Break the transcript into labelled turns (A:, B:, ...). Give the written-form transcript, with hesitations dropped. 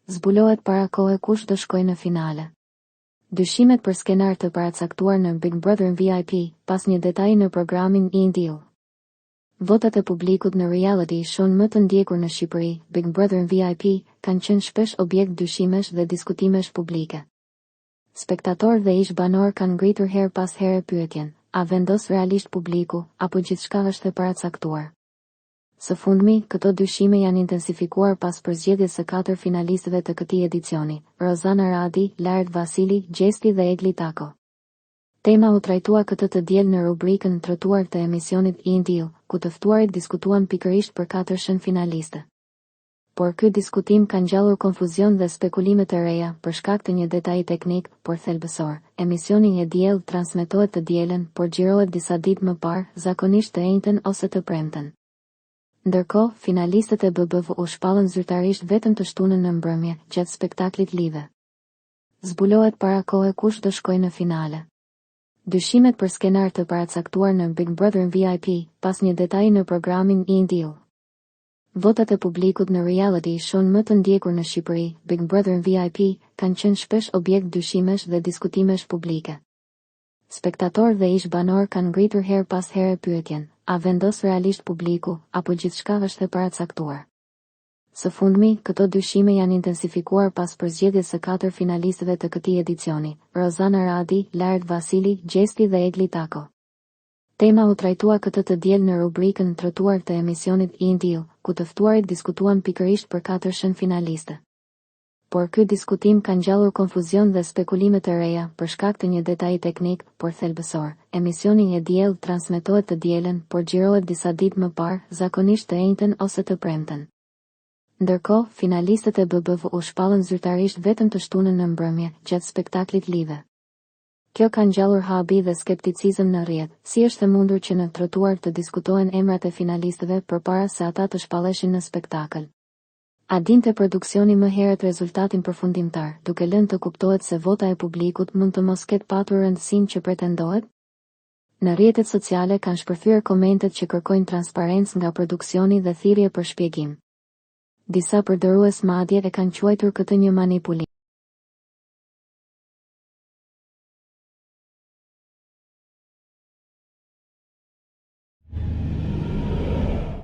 A: Zbulohet para kohë kush do shkojë në finale. Dyshimet për skenar të paracaktuar në Big Brother VIP, pas një detaji në programin Deal. Votat e publikut në reality show më të ndjekur në Shqipëri, Big Brother VIP, kanë qenë shpesh objekt dyshimesh dhe diskutimesh publike. Spektatorë dhe ish banor kanë ngritur her pas here pyetjen, a vendos realisht publiku, apo gjithçka është e paracaktuar? Së fundmi, këto dyshime janë intensifikuar pas përzgjedhjes së 4 finalistëve të këtij edicioni, Rozana Radi, Lart Vasili, Gjesti dhe Egli Tako. Tema u trajtua këtë të diel në rubrikën Trotuar të emisionit Deal, ku të ftuarit diskutuan pikërisht për 4 finaliste. Por ky diskutim ka ngjallur konfuzion dhe spekulime të reja për shkak të një detaji teknik, por thelbësor. Emisioni e diell transmetohet të dielën, por xhirohet disa ditë më parë, zakonisht të njëjtën ose të premten. Ndërkohë, finalistët e BBV u shpallën zyrtarisht vetëm të shtunën në mbrëmje, gjatë spektaklit live. Zbulohet para kohë kush do shkojë në finale. Dyshimet për skenar të paracaktuar në Big Brother VIP, pas një detaji në programin Deal. Votat e publikut në reality show më të ndjekur në Shqipëri, Big Brother VIP, kanë qenë shpesh objekt dyshimesh dhe diskutimesh publike. Spektatorë dhe ish banor kanë ngritur her pas here pyetjen, a vendos realisht publiku, apo gjithçka është e paracaktuar? Së fundmi, këto dyshime janë intensifikuar pas përzgjedhjes së 4 finalistëve të këtij edicioni, Rozana Radi, Lart Vasili, Gjesti dhe Egli Tako. Tema u trajtua këtë të diel në rubrikën Trotuar të emisionit Deal, ku të ftuarit diskutuan pikërisht për 4 finaliste. Por ky diskutim ka ngjallur konfuzion dhe spekulime të reja për shkak të një detaji teknik, por thelbësor. Emisioni e diell transmetohet të dielën, por xhirohet disa ditë më parë, zakonisht të njëjtën ose të premten. Ndërkohë, finalistët e BBV u shpallën zyrtarisht vetëm të shtunën në mbrëmje, gjatë spektaklit live. Kjo ka ngjallur habi dhe skepticizëm në rrjet, si është e mundur që në trotuar të diskutohen emrat e finalistëve përpara se ata të shpalleshin në spektakël. A dinte produksioni më herët rezultatin përfundimtar, duke lënë të kuptohet se vota e publikut mund të mos ketë patur rëndësinë që pretendohet? Në rrjetet sociale kanë shpërthyer komentet që kërkojnë transparencë nga produksioni dhe thirrje për shpjegim. Disa përdorës madje e kanë quajtur këtë një manipulim.